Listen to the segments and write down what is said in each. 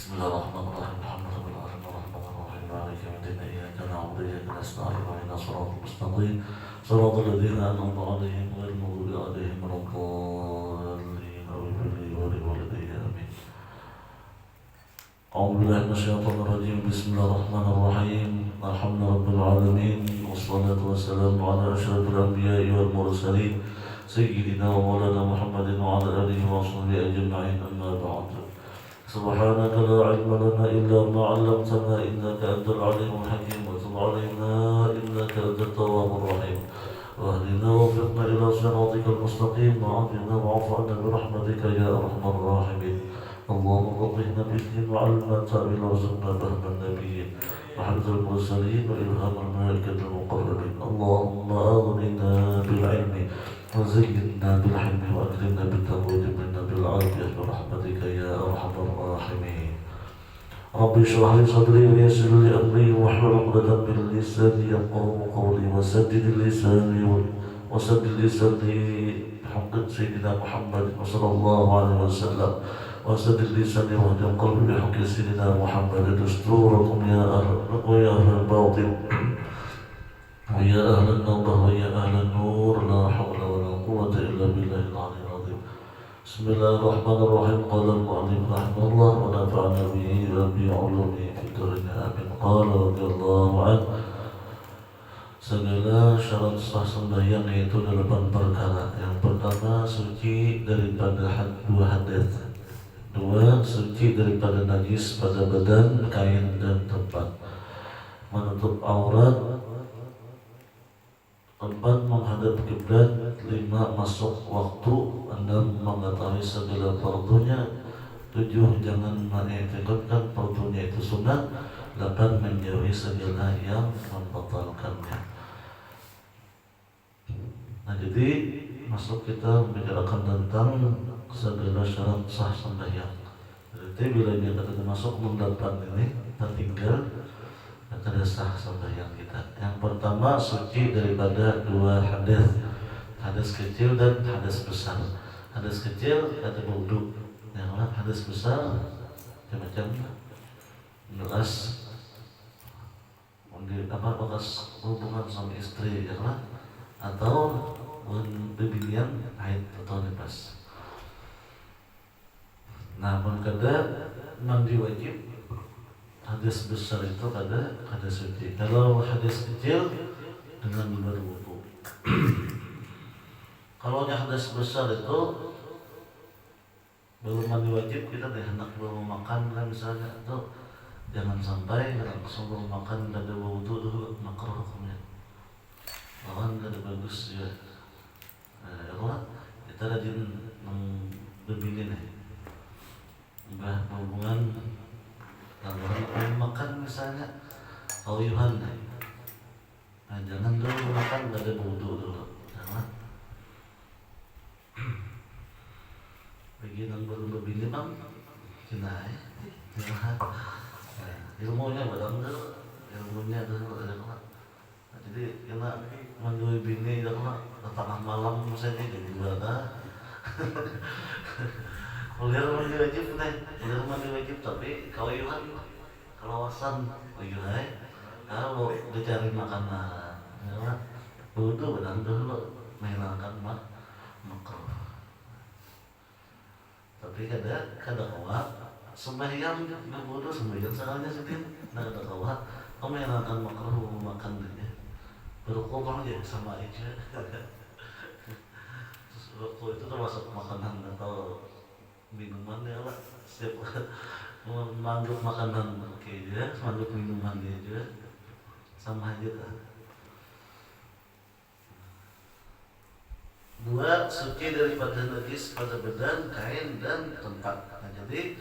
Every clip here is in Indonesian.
Bismillahirrahmanirrahim. Alhamdulillahirabbil alamin maliki yaumiddin iyyaka na'budu wa iyyaka nasta'in ihdinas siratal mustaqim siratal ladzina an'amta 'alaihim ghairil maghdubi 'alaihim waladdallin. Amin. A'udzu billahi minasyaitonir rajim. Bismillahirrahmanirrahim. Alhamdulillahirabbil alamin wassalatu wassalamu ala asyrafil anbiya'i wal mursalin sayyidina wa maulana Muhammadin wa ala alihi wa sahbihi ajma'in. Amma ba'd. سبحانك لا علم لنا إلا ما علمتنا إنك أنت العليم الحكيم وتب علينا إنك أنت التواب الرحيم واهدنا ووفقنا إلى صراطك المستقيم وعافنا واعف عنا برحمتك يا أرحم الراحمين. اللهم فقهنا بالدين وعلمنا التأويل وارزقنا فهم النبيين وحفظ المرسلين وإلهام الملائكة المقربين. اللهم آغننا بالعلم وزينا بالحلم وأكرمنا بالتقوى وجبلنا بالعافية برحمتك يا أرحم الراحمين. رب اشرح لي صدري ويسر لي أمري واحلل عقدة من لساني يفقهوا قولي وسدد لساني بحق سيدنا محمد صلى الله عليه وسلم وسدد لساني واهدم قلبي بحق سيدنا محمد دستوركم يا أهل الباطل ويا أهل النور ويا أهل النور لا حول ولا قوة إلا بالله العلي العظيم. بسم الله الرحمن الرحيم. قال المؤلف رحمه الله ونفعنا به بعلومه في الدارين آمين. قال رضي الله عنه, segala syarat sah sembahyang yaitu 8 perkara. Yang pertama, suci daripada dua hadas. Dua, suci daripada najis pada badan, kain dan tempat. Menutup aurat. 4, menghadap kiblat. 5, masuk waktu. 6, mengetahui segala fardunya. 7, jangan mengiktikadkan fardunya itu sunat. 8, menjauhi segala yang membatalkannya. Nah, jadi masuk kita membicarakan tentang segala syarat sah sembahyang. Jadi bila dia kata masuk mendapat ini, kita tinggal kada sah sembahyang kita. Yang pertama, suci daripada dua hadas, hadas kecil dan hadas besar. Hadas kecil kata wudu, yang hadas besar macam bekas bekas hubungan suami istri, ya kan? Atau pembinian haid atau nifas. Namun kada mandi wajib. Hadis besar itu kada suci. Kalau hadis kecil dengan berwudu. Kalau hadis besar itu belum mandi wajib, kita hendak belum makan kan misalnya, itu jangan sampai langsung belum makan kada wudu dulu, makruh hukumnya. Lawan kada bagus ya. Kalau kita rajin berbini nih, hubungan kalau makan misalnya kauyuhan, nah jangan dulu makan gak ada wudu dulu, jangan. Bagi yang baru berbini bang, kena ilmunya barang dulu, ilmunya dulu ada kena. Jadi kena mandui bini kena tengah malam misalnya jadi ibadah. Kuliah mandi wajib nih, kuliah mandi wajib tapi kauyuhan kawasan kauyuhan. Kalau dicari makanan, ya wudu benar dulu menghilangkan makruh. Tapi kada kawat sembahyang wudu sembahyang sekalinya sedih, kada kawat menghilangkan makruh makan dia. Berkurang aja sama aja. Rokok itu termasuk makanan atau minuman ya lah, setiap mangguk makanan oke juga, mangguk minuman dia juga sama aja kan. 2, suci daripada najis pada badan, kain dan tempat. Nah, jadi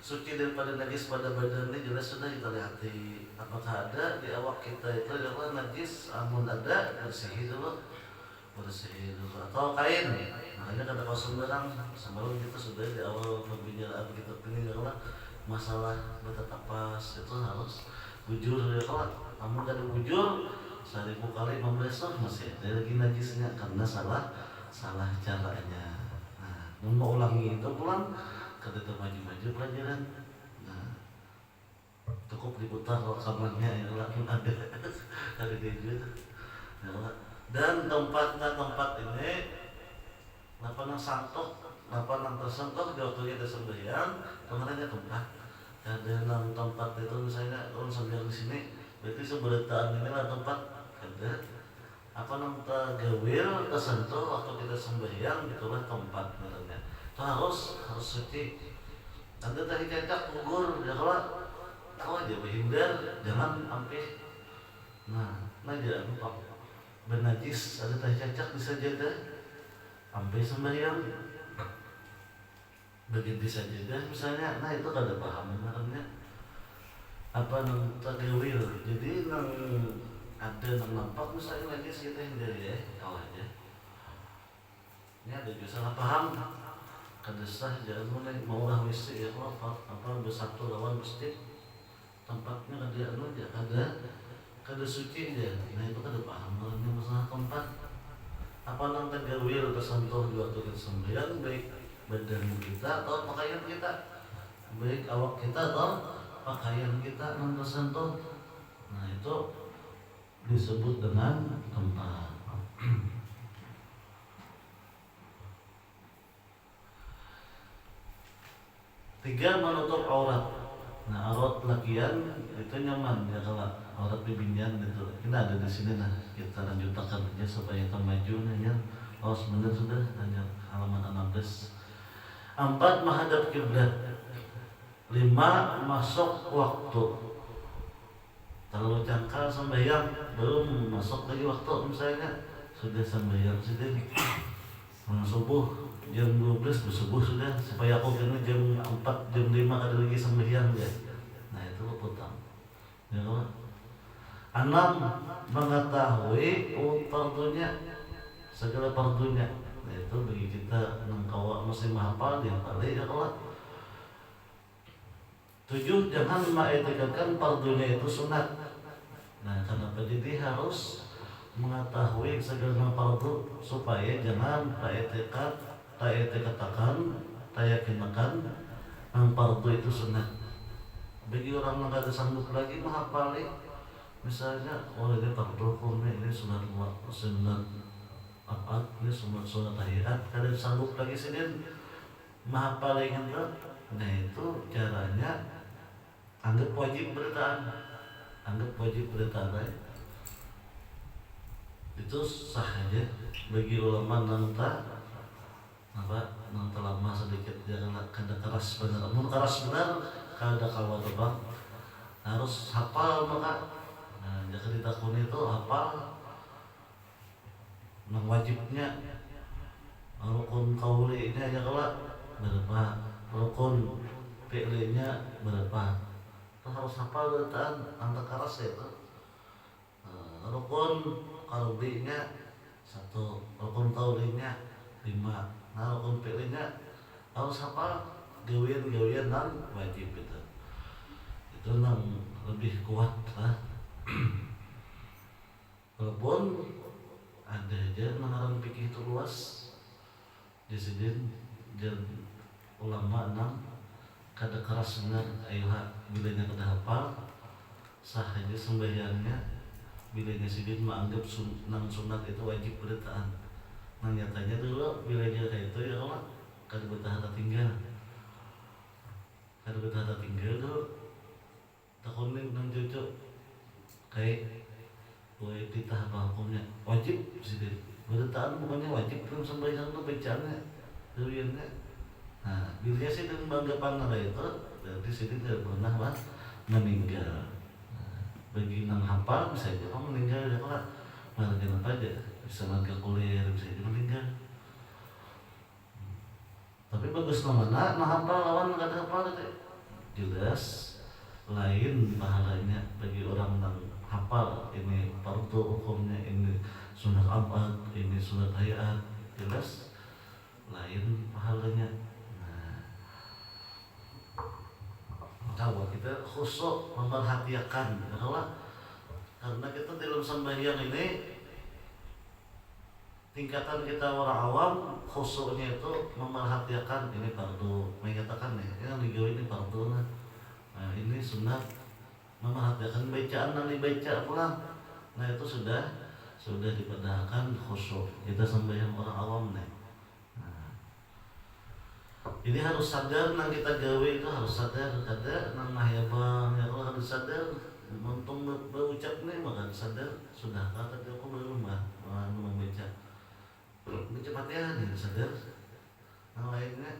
suci daripada najis pada badan ini jelas sudah kita lihati apakah ada di awak kita itu adalah najis, amun ada bersih dulu atau kain. Makanya kada kau sembarang sebelum kita sudah di awal pembicaraan kita ini adalah masalah bertetapas itu harus bujur ya kalau namun kada bujur 1000 kali 15 masih ada lagi najisnya karena salah caranya. Nah, mau ulangi itu pulang kada maju-maju pelajaran. Nah, cukup diputar rekamannya ya lah ada dari dia ya lah. Dan tempat ini apa nang santok apa nang tersentuh di waktu kita sembahyang kemarinnya tempat ada nang tempat itu misalnya kalau sembahyang di sini berarti seberataan ini lah tempat ada apa nang tergawil tersentuh waktu kita sembahyang itulah tempat namanya itu harus suci. Anda tadi cacak gugur ya kalau aja menghindar jangan sampai jangan lupa bernajis ada tadi cacak bisa jaga sampai sembahyang begitu bisa jaga misalnya itu kada paham namanya apa nang tergawil jadi nang ada nang nampak misalnya najis kita hindari ya kalau aja ini ada juga salah paham kada sah jangan mulai mau lah mesti ya apa bersatu lawan masjid tempatnya kada suci aja itu kada paham ini masalah tempat apa nang tergawil tersentuh di waktu kita sembahyang baik badan kita atau pakaian kita baik awak kita atau pakaian kita nang tersentuh itu disebut dengan tempat. Tiga, menutup aurat. Aurat lakian itu nyaman ya kalau aurat bibinyan itu. Kita ada di sini kita lanjutkan aja supaya kita maju ya. Sebenarnya sudah hanya halaman 16. 4, menghadap kiblat. 5, masuk waktu. Terlalu cangkal sembahyang belum masuk lagi waktu misalnya sudah sembahyang sudah subuh jam 12 bersubuh sudah supaya aku kena jam 4 jam 5 ada lagi sembahyang ya. Itu potong. Ya Allah. 6, mengetahui fardunya segala fardunya. Itu bagi kita nengkawa mesti menghafal yang paling ya Allah. 7, jangan mengetikatkan fardunya itu sunat. Kenapa jadi harus mengetahui segala fardu supaya jangan tak etikatakan, tak yakinakan yang fardu itu sunat. Bagi orang yang tidak sanggup lagi menghafali, misalnya ini fardu hukum ini sunat apa ini sunat tahiyat, kada sanggup lagi sedin menghafali itu. Itu caranya anggap wajib beritaan itu sah aja bagi ulama nang lama sedikit jangan kada keras benar kada kawan bang harus hafal maka jika ditakuni itu hafal nang wajibnya rukun kaulinya ya kalau berapa rukun fi'linya berapa itu harus hafal beritaan antara keras itu rukun kaulinya 1 rukun kaulinya 5 rukun fi'linya harus hafal gawian dan wajib itu nang lebih kuat walaupun ada aja nangaran fikih itu luas disidin dan ulama nang kada keras benar ayuha bilanya kada hafal sah aja sembahyangnya bilanya sidin menganggap nang sunat itu wajib beritaan. Nyatanya dulu bilanya itu ya Allah kada betah tinggal dulu takunin nang cucu kayak boleh ditah apa hukumnya wajib sidin beritaan pokoknya wajib belum sembahyang itu bacaannya duriannya. Bila sidin banggapan itu berarti sidin tidak pernah meninggal. Bagi nang hafal bisa aja meninggal ya Pak malah apa aja bisa meninggal kuliah bisa aja meninggal. Tapi bagus namanya hafal lawan kada hafal itu jelas lain pahalanya bagi orang yang hafal ini fardu hukumnya ini sunat abad ini sunat hayat jelas lain pahalanya. Kalau kita khusyuk memperhatikan karena kita dalam sembahyang ini tingkatan kita orang awam khusyuknya itu memerhatikan ini fardu mengatakan nih yang digawe ini fardu ini sunat memerhatikan bacaan yang dibaca pulang. Nah itu sudah dipadahkan khusyuk. Kita sembahyang orang awam nih. Nah, jadi harus sadar nang kita gawe itu harus sadar kada nang ya bang ya kalau harus sadar untung berucap nih maka sadar sudah kata aku belum membaca Fatihah nih sadar. Yang lainnya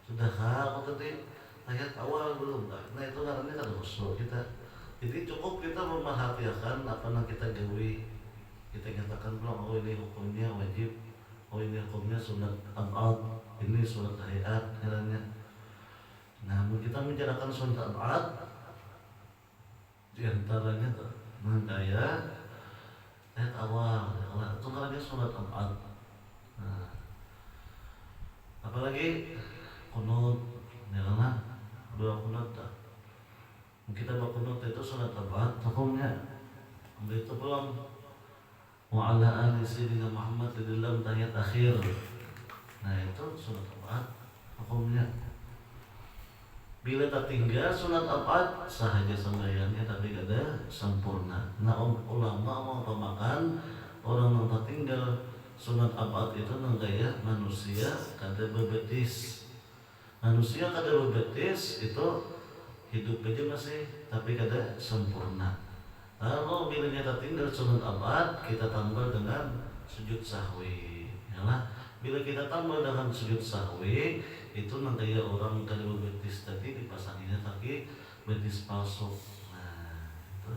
sudah aku tadi ayat awal belum kan? Nah itu karena kan khusyuk kita. Jadi cukup kita memerhatikan apa yang kita gawe. Kita katakan bilang oh ini hukumnya wajib, oh ini hukumnya sunat abad, ini sunat hayat caranya. Nah kita menjalankan sunat abad diantaranya tuh menggaya ayat awal, itu karena sunat abad. Nah, apalagi kunut, ya kan? Doa kunut tak. Kita berkunut itu sunat abad, hukumnya itu pulang wa ala ali sayyidina Muhammad di dalam tahiyat akhir. Nah itu sunat abad, hukumnya. Bila tertinggal sunat abad sahaja sembahyangnya tapi kada sempurna. Nah ulama mau pemakan orang yang tertinggal sunat abad itu nanggaya manusia kada bebetis. Manusia kada bebetis itu hidup aja masih tapi kada sempurna. Lalu bila kita tinggal sunat abad kita tambah dengan sujud sahwi. Yalah, bila kita tambah dengan sujud sahwi itu nanti orang kada betis tadi dipasanginya tapi betis palsu. Nah, itu.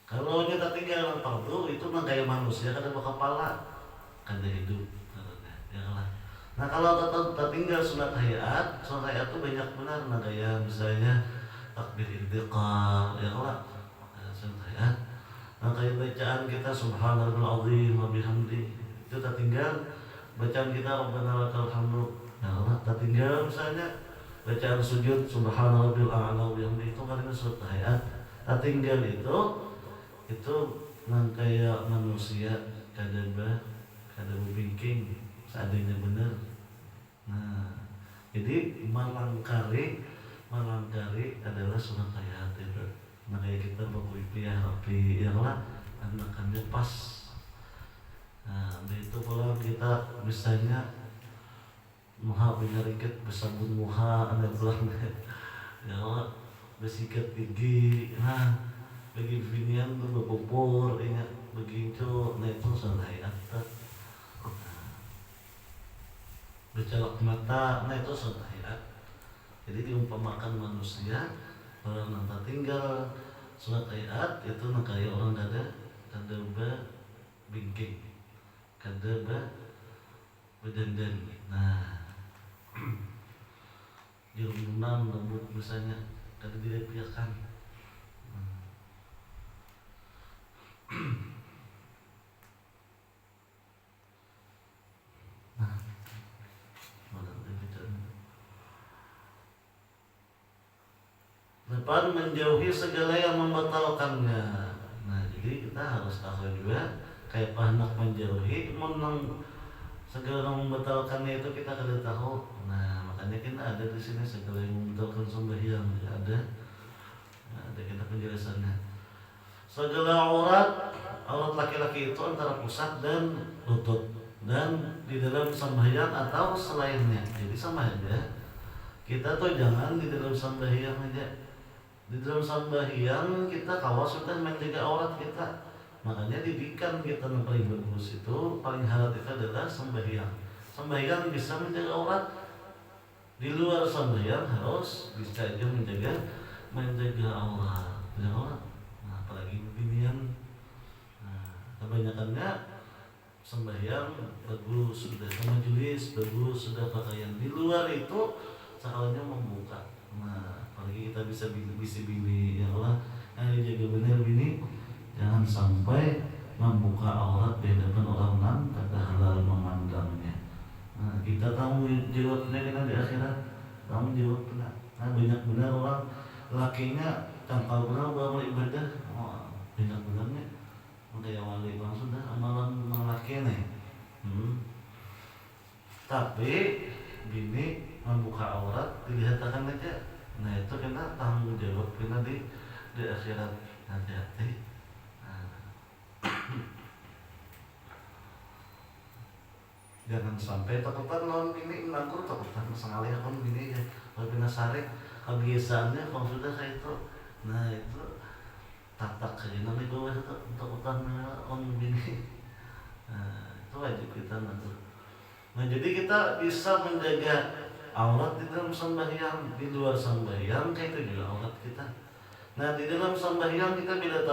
Kalau kita tinggal fardu itu nanti manusia kada berkepala kada hidup. Yalah. Nah kalau tertinggal sunat hayat itu banyak benar nah kayak misalnya takbir intiqal ya Allah sunat hayat. Nah kayak bacaan kita subhanallahil azim wa bihamdi itu tertinggal. Bacaan kita rabbana lakal hamdu ya Allah tertinggal. Misalnya bacaan sujud subhanallahil a'la wa bihamdi itu karena sunat hayat tertinggal itu nah kayak manusia kada berbiking seadanya benar. Nah, jadi malangkari adalah sunat hayat itu. Nah kayak kita berkuipiyah rapi yang lah anakannya pas. Nah itu kalau kita misalnya muha penyarikat bersabun muha ada pulang ya Allah bersikat gigi. Nah bagi binian tuh berpupur ingat begitu. Nah itu sunat hayat. Bercolok mata, nah itu sunat hayat. Jadi diumpamakan manusia orang yang tinggal sunat hayat itu kayak orang kada bingking, kada berdandan. Nah, jerumunan rambut misalnya kada dilepiakan. Depan menjauhi segala yang membatalkannya. Nah jadi kita harus tahu juga kayak panak menjauhi menang segala yang membatalkannya itu kita kada tahu. Nah makanya kita ada di sini segala yang membatalkan sembahyang ada. Nah, ada kita penjelasannya. Segala aurat laki-laki itu antara pusat dan lutut dan di dalam sembahyang atau selainnya. Jadi sama aja. Kita tuh jangan di dalam sembahyang aja. Di dalam sembahyang kita kawas sudah menjaga aurat kita. Makanya didikan kita yang paling bagus itu paling halal itu adalah sembahyang. Sembahyang bisa menjaga aurat. Di luar sembahyang harus bisa aja menjaga aurat. Nah, apalagi beginian. Nah, kebanyakannya sembahyang bagus, sudah majelis bagus, sudah pakaian. Di luar itu sekalinya membuka. Nah, apalagi kita bisa bini ya Allah yang dijaga benar bini jangan sampai membuka aurat di hadapan orang lain kada halal memandangnya. Nah, kita tahu jawabnya kita di akhirat kamu jawab benar. Nah, banyak benar orang lakinya tanpa benar bawa ibadah banyak benarnya kayak wali bang sudah amalan laki nih. Tapi bini membuka aurat dilihatkan aja Nah itu kena tanggung jawab kena di akhirat, hati-hati. Nah, jangan sampai takutan lawan bini menangkur, takutan sengalia kan bini ya kalau bina sarik kebiasaannya kalau sudah kayak itu. Nah itu tatak aja nanti gue itu takutan lawan bini. Nah itu wajib kita nanti. Nah jadi kita bisa menjaga aurat di dalam sembahyang, di luar sembahyang kayak itu juga aurat kita. Nah di dalam sembahyang kita bila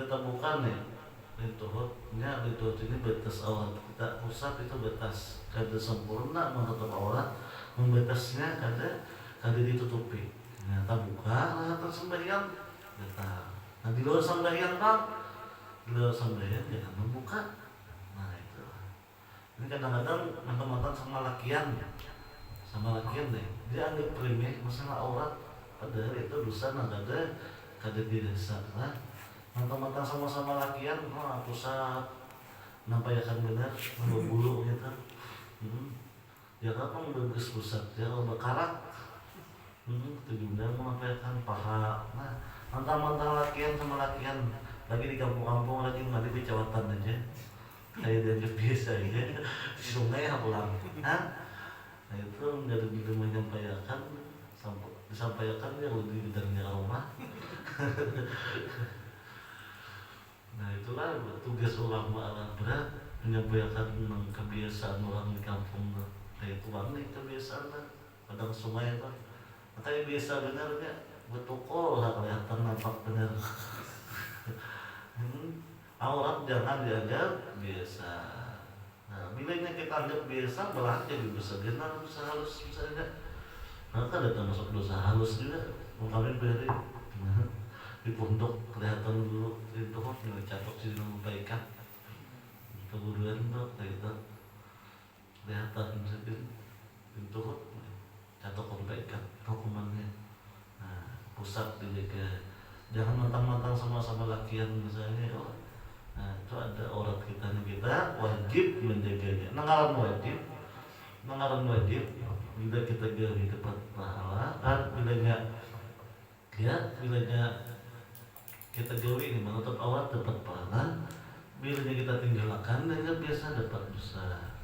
tabukan nih lintuhnya ini batas aurat kita, pusat itu batas kada sempurna menutup aurat, membatasnya kada ditutupi. Nah tabuka lah sembahyang kita. Nah di luar sembahyang bang, di luar sembahyang jangan membuka. Nah itu ini kadang-kadang mantan-mantan sama lakian deh dia anggap remeh masalah aurat, padahal itu dosa kada dirasa. Nah mantan-mantan sama-sama lakian pusat nampayakan benar nambah bulu gitu. Ya apa bagus pusat ya kalau bakarak tujuannya menampayakan paha. Nah mantan-mantan lakian sama lakian lagi di kampung-kampung lagi mandi di cawatan aja kayak dianggap biasa aja di sungai pulang. Nah itu menjadi begitu menyampaikan disampaikan ya lebih dari rumah. Nah itulah tugas ulama alat berat menyampaikan tentang kebiasaan orang di kampung kayak itu nih kebiasaan lah padang sungai lah makanya biasa benarnya betul lah kelihatan nampak benar. Aurat jangan dianggap biasa. Nah bila kita anggap biasa malah jadi dosa benar, dosa halus misalnya. Maka ada termasuk dosa halus juga mungkin beri di pondok kelihatan dulu itu kok catok sih membaikan keguruan tuh kayak itu kelihatan misalnya itu kok catok membaikan hukumannya. Nah pusat dijaga, jangan mentang-mentang sama-sama lakian misalnya. Nah itu ada aurat kita wajib menjaganya. Nengaran wajib bila kita gawe dapat pahala, bila kita gawe ini menutup aurat dapat pahala, bila kita tinggalkan dengan biasa dapat dosa.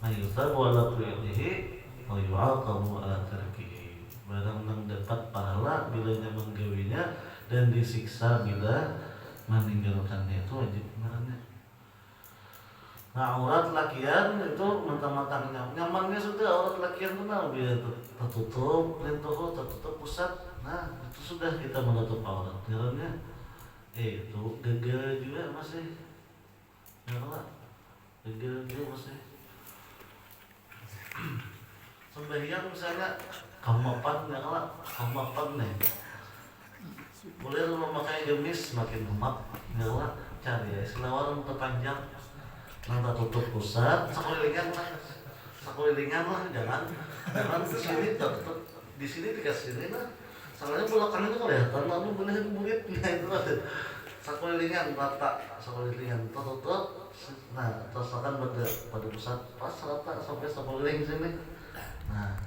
Mayuta wala fi'lihi wa yu'aqabu ala tarkihi. Barang yang dapat pahala bila menggawinya dan disiksa bila meninggalkannya, itu wajib sebenarnya. Nah aurat lakian itu mentang-mentang nyamannya sudah aurat lakian itu biar tertutup pusat. Nah itu sudah kita menutup aurat. Jalannya itu gagal juga masih. Ya Allah, gagal juga masih. Sembahyang misalnya kamapan ya Allah, kamapan nih. Boleh lu memakai gamis makin hemat. Ya Allah, cari ya selawan terpanjang. Nanti tutup pusat, sekelilingan lah, jangan di sini tutup, di sini dikasih ini lah. Soalnya belakang itu kelihatan, lalu bener burit, nah itu ada sekelilingan rata, sekelilingan tutup. Nah terus akan pada pusat pas rata sampai sekeliling sini. Nah